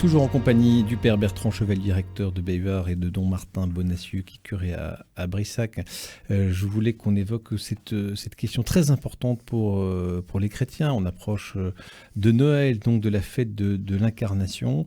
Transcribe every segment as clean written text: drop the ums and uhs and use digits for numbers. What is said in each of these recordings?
Toujours en compagnie du père Bertrand Chevalier, directeur de Bayard, et de don Martin Bonacieux, qui est curé à Brissac. Je voulais qu'on évoque cette question très importante pour les chrétiens. On approche de Noël, donc de la fête de l'Incarnation.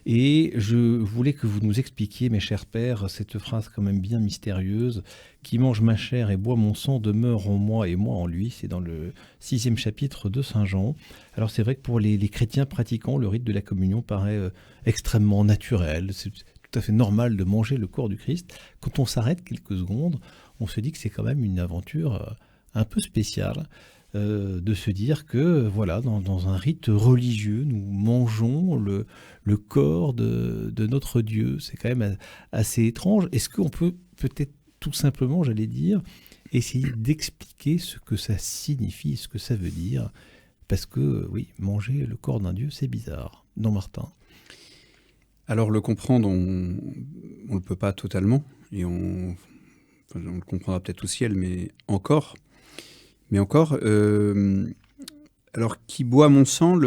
Et je voulais que vous nous expliquiez, mes chers pères, cette phrase quand même bien mystérieuse: qui mange ma chair et boit mon sang demeure en moi et moi en lui. C'est dans le 6e chapitre de Saint Jean. Alors c'est vrai que pour les chrétiens pratiquants, le rite de la communion paraît extrêmement naturel. C'est tout à fait normal de manger le corps du Christ. Quand on s'arrête quelques secondes, on se dit que c'est quand même une aventure un peu spéciale, de se dire que voilà, dans un rite religieux, nous mangeons le corps de notre Dieu. C'est quand même assez étrange. Est-ce qu'on peut peut-être tout simplement, j'allais dire, essayer d'expliquer ce que ça signifie, ce que ça veut dire? Parce que, oui, manger le corps d'un Dieu, c'est bizarre. Non, Martin? Alors le comprendre, on ne le peut pas totalement, et on le comprendra peut-être au ciel, mais encore. Alors qui boit mon sang,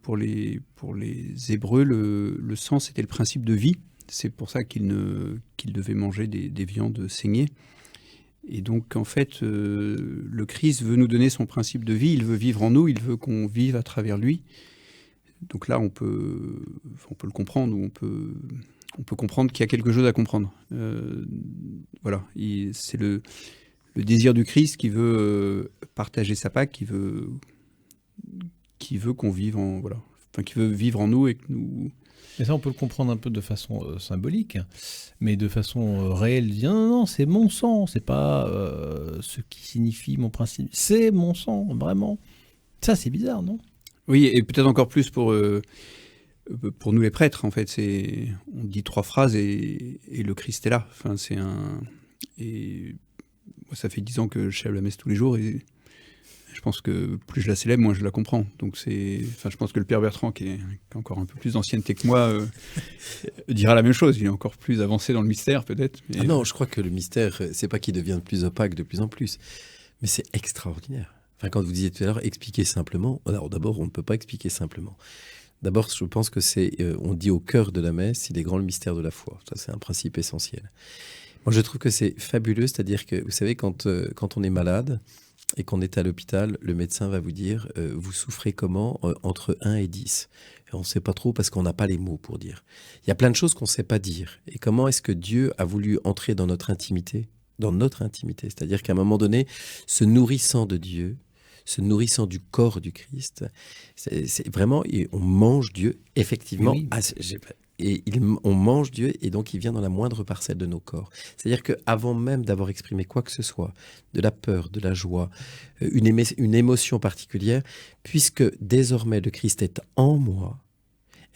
pour les Hébreux, le sang c'était le principe de vie. C'est pour ça qu'ils devaient manger des viandes saignées. Et donc en fait, le Christ veut nous donner son principe de vie, il veut vivre en nous, il veut qu'on vive à travers lui. Donc là, on peut le comprendre, ou on peut comprendre qu'il y a quelque chose à comprendre. Voilà, c'est le désir du Christ qui veut partager sa Pâque, qui veut qu'on vive qui veut vivre en nous et que nous. Mais ça, on peut le comprendre un peu de façon symbolique, mais de façon réelle, dire non, non, c'est mon sang, c'est pas ce qui signifie mon principe, c'est mon sang, vraiment. Ça, c'est bizarre, non? Oui, et peut-être encore plus pour nous les prêtres, en fait. On dit 3 phrases et le Christ est là. Enfin, et moi, ça fait 10 ans que je célèbre la messe tous les jours, et je pense que plus je la célèbre, moins je la comprends. Donc je pense que le père Bertrand, qui est encore un peu plus d'ancienneté que moi, dira la même chose. Il est encore plus avancé dans le mystère, peut-être. Ah non, je crois que le mystère, c'est pas qu'il devient de plus opaque de plus en plus, mais c'est extraordinaire. Enfin, quand vous disiez tout à l'heure, expliquer simplement. Alors d'abord, on ne peut pas expliquer simplement. D'abord, je pense que on dit au cœur de la messe, il est grand le mystère de la foi. Ça, c'est un principe essentiel. Moi, je trouve que c'est fabuleux, c'est-à-dire que, vous savez, quand on est malade et qu'on est à l'hôpital, le médecin va vous dire vous souffrez comment entre 1 et 10. Et on ne sait pas trop parce qu'on n'a pas les mots pour dire. Il y a plein de choses qu'on ne sait pas dire. Et comment est-ce que Dieu a voulu entrer dans notre intimité? Dans notre intimité. C'est-à-dire qu'à un moment donné, se nourrissant de Dieu, se nourrissant du corps du Christ, c'est vraiment, on mange Dieu, effectivement. Oui. On mange Dieu, et donc il vient dans la moindre parcelle de nos corps. C'est-à-dire qu'avant même d'avoir exprimé quoi que ce soit, de la peur, de la joie, une émotion particulière, puisque désormais le Christ est en moi,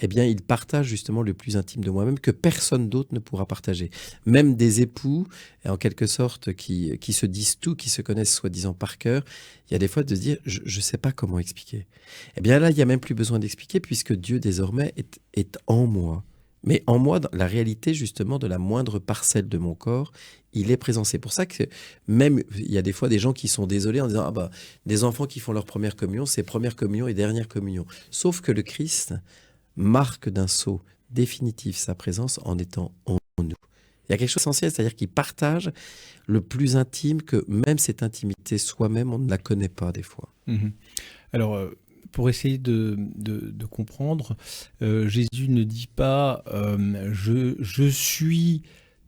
eh bien, il partage justement le plus intime de moi-même que personne d'autre ne pourra partager. Même des époux, en quelque sorte, qui se disent tout, qui se connaissent soi-disant par cœur, il y a des fois de se dire, je ne sais pas comment expliquer. Eh bien là, il n'y a même plus besoin d'expliquer, puisque Dieu désormais est en moi. Mais en moi, dans la réalité justement de la moindre parcelle de mon corps, il est présent. C'est pour ça que même, il y a des fois des gens qui sont désolés en disant, ah bah, des enfants qui font leur première communion, c'est première communion et dernière communion. Sauf que le Christ marque d'un sceau définitif sa présence en étant en nous. Il y a quelque chose d'essentiel, c'est-à-dire qu'il partage le plus intime, que même cette intimité soi-même, on ne la connaît pas des fois. Mmh. Alors, pour essayer de comprendre, Jésus ne dit pas je suis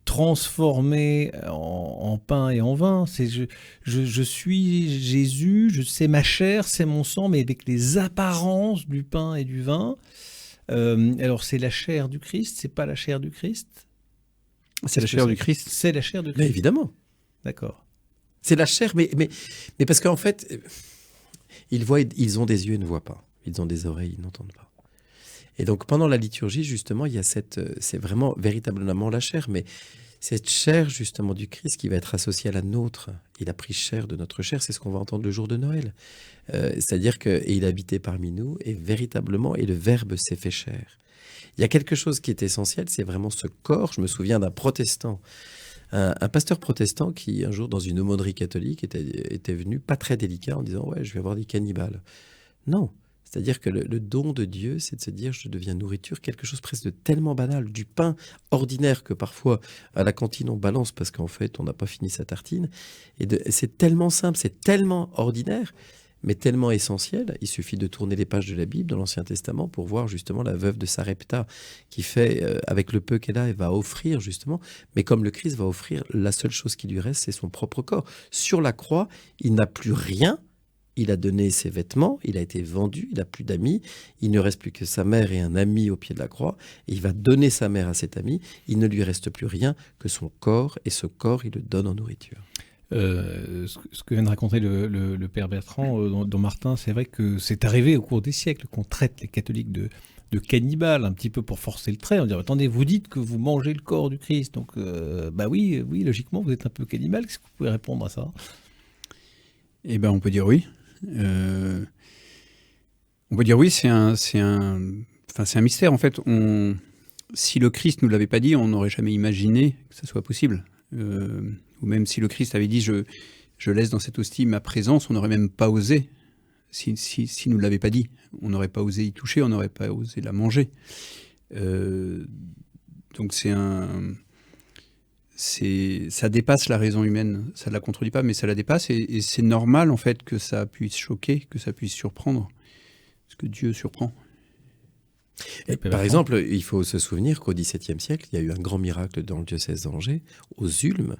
transformé en pain et en vin. C'est je suis Jésus, c'est ma chair, c'est mon sang, mais avec les apparences du pain et du vin. Alors, c'est la chair du Christ, c'est pas la chair du Christ? C'est la chair du Christ. C'est la chair du Mais Christ. évidemment. D'accord. C'est la chair, mais parce qu'en fait, ils ont des yeux, ils ne voient pas. Ils ont des oreilles, ils n'entendent pas. Et donc, pendant la liturgie, justement, il y a c'est vraiment véritablement la chair, mais cette chair, justement, du Christ qui va être associée à la nôtre. Il a pris chair de notre chair, c'est ce qu'on va entendre le jour de Noël. C'est-à-dire qu'il habitait parmi nous, et véritablement, et le Verbe s'est fait chair. Il y a quelque chose qui est essentiel, c'est vraiment ce corps. Je me souviens d'un protestant, un pasteur protestant qui, un jour, dans une aumônerie catholique, était venu, pas très délicat, en disant « Ouais, je vais avoir des cannibales ». Non, C'est-à-dire que le don de Dieu, c'est de se dire je deviens nourriture, quelque chose presque de tellement banal, du pain ordinaire que parfois à la cantine on balance parce qu'en fait on n'a pas fini sa tartine. C'est tellement simple, c'est tellement ordinaire, mais tellement essentiel. Il suffit de tourner les pages de la Bible, de l'Ancien Testament, pour voir justement la veuve de Sarepta qui fait, avec le peu qu'elle a, elle va offrir justement. Mais comme le Christ va offrir, la seule chose qui lui reste, c'est son propre corps. Sur la croix, il n'a plus rien. Il a donné ses vêtements, il a été vendu, il n'a plus d'amis, il ne reste plus que sa mère et un ami au pied de la croix, et il va donner sa mère à cet ami, il ne lui reste plus rien que son corps, et ce corps, il le donne en nourriture. Ce que vient de raconter le père Bertrand dans Martin, c'est vrai que c'est arrivé au cours des siècles qu'on traite les catholiques de cannibales, un petit peu pour forcer le trait, on dit attendez, vous dites que vous mangez le corps du Christ, donc oui, logiquement vous êtes un peu cannibale, qu'est-ce que vous pouvez répondre à ça? Eh ben on peut dire oui. On peut dire oui, c'est un mystère en fait. Si le Christ nous l'avait pas dit, on n'aurait jamais imaginé que ça soit possible. Ou même si le Christ avait dit je laisse dans cette hostie ma présence, on n'aurait même pas osé. Si nous l'avait pas dit, on n'aurait pas osé y toucher, on n'aurait pas osé la manger. Donc ça dépasse la raison humaine, ça ne la contredit pas, mais ça la dépasse, et c'est normal en fait que ça puisse choquer, que ça puisse surprendre, parce que Dieu surprend. Par exemple, il faut se souvenir qu'au XVIIe siècle, il y a eu un grand miracle dans le diocèse d'Angers, aux Ulmes.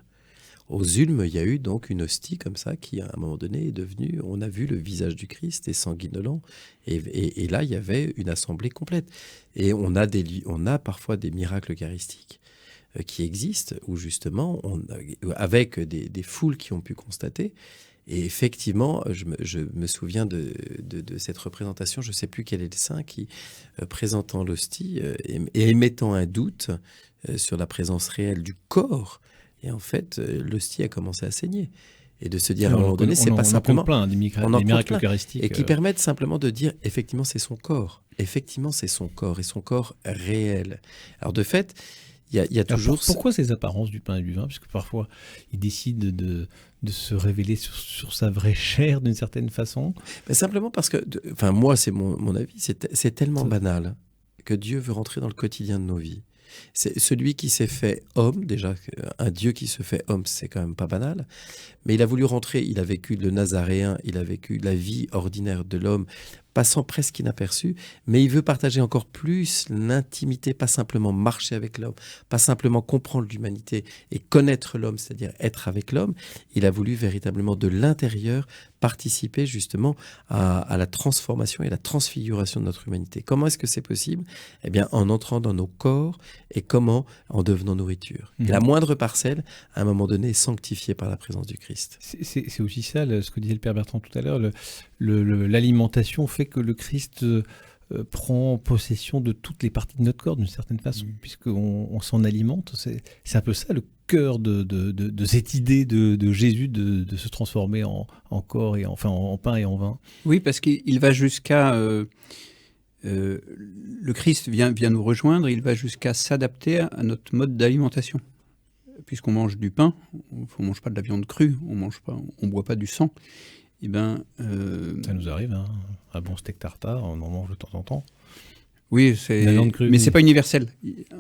Aux Ulmes, il y a eu donc une hostie comme ça qui, à un moment donné, est devenue... On a vu le visage du Christ et sanguinolent. Et là, il y avait une assemblée complète. Et on a parfois des miracles eucharistiques qui existent, où justement, avec des foules qui ont pu constater. Et effectivement, je me souviens de cette représentation, je ne sais plus quel est le saint, qui, présentant l'hostie et émettant un doute sur la présence réelle du corps, et en fait, l'hostie a commencé à saigner. Et de se dire à un moment donné, c'est pas simplement... On en compte plein, des miracles eucharistiques. Et qui permettent simplement de dire, effectivement, c'est son corps. Effectivement, c'est son corps, et son corps réel. Alors de fait, il y a toujours... Pourquoi ces apparences du pain et du vin? Parce que parfois, il décide de se révéler sur sa vraie chair d'une certaine façon. Mais simplement parce que, moi, c'est mon avis, c'est tellement banal que Dieu veut rentrer dans le quotidien de nos vies. C'est celui qui s'est fait homme, déjà, un Dieu qui se fait homme, c'est quand même pas banal, mais il a voulu rentrer, il a vécu le nazaréen, il a vécu la vie ordinaire de l'homme, passant presque inaperçu, mais il veut partager encore plus l'intimité, pas simplement marcher avec l'homme, pas simplement comprendre l'humanité et connaître l'homme, c'est-à-dire être avec l'homme. Il a voulu véritablement de l'intérieur participer justement à la transformation et la transfiguration de notre humanité. Comment est-ce que c'est possible? Eh bien, en entrant dans nos corps, et comment? En devenant nourriture. Et la moindre parcelle, à un moment donné, est sanctifiée par la présence du Christ. C'est aussi ça, ce que disait le Père Bertrand tout à l'heure, l'alimentation fait que le Christ prend possession de toutes les parties de notre corps d'une certaine façon, puisqu'on s'en alimente. C'est un peu ça le cœur de cette idée de Jésus de se transformer en corps, et en pain et en vin. Oui, parce qu'il va jusqu'à... le Christ vient nous rejoindre, il va jusqu'à s'adapter à notre mode d'alimentation. Puisqu'on mange du pain, on ne mange pas de la viande crue, on ne boit pas du sang. Eh ben, ça nous arrive, hein. Un bon steak tartare, on en mange de temps en temps. Oui, mais c'est pas universel.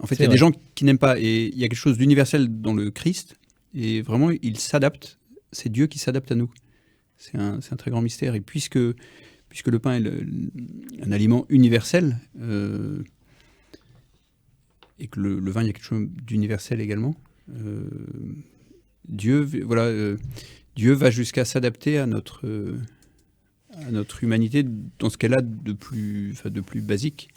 En fait, il y a des gens qui n'aiment pas, et il y a quelque chose d'universel dans le Christ, et vraiment, il s'adapte. C'est Dieu qui s'adapte à nous. C'est un très grand mystère. Et puisque le pain est un aliment universel, et que le vin, il y a quelque chose d'universel également, Dieu va jusqu'à s'adapter à notre humanité dans ce qu'elle a de plus basique.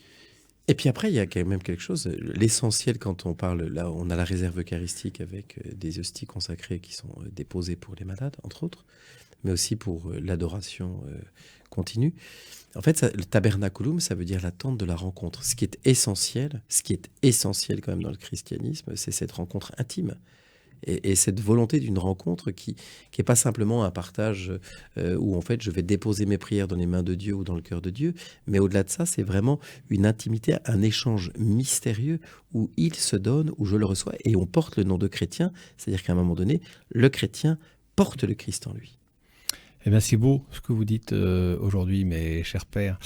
Et puis après, il y a quand même quelque chose, l'essentiel quand on parle, là on a la réserve eucharistique avec des hosties consacrées qui sont déposées pour les malades, entre autres, mais aussi pour l'adoration continue. En fait, le tabernaculum, ça veut dire la tente de la rencontre. Ce qui est essentiel quand même dans le christianisme, c'est cette rencontre intime. Et cette volonté d'une rencontre qui n'est pas simplement un partage où en fait je vais déposer mes prières dans les mains de Dieu ou dans le cœur de Dieu, mais au-delà de ça, c'est vraiment une intimité, un échange mystérieux où il se donne, où je le reçois, et on porte le nom de chrétien, c'est-à-dire qu'à un moment donné, le chrétien porte le Christ en lui. Eh bien, c'est beau ce que vous dites aujourd'hui, mes chers pères.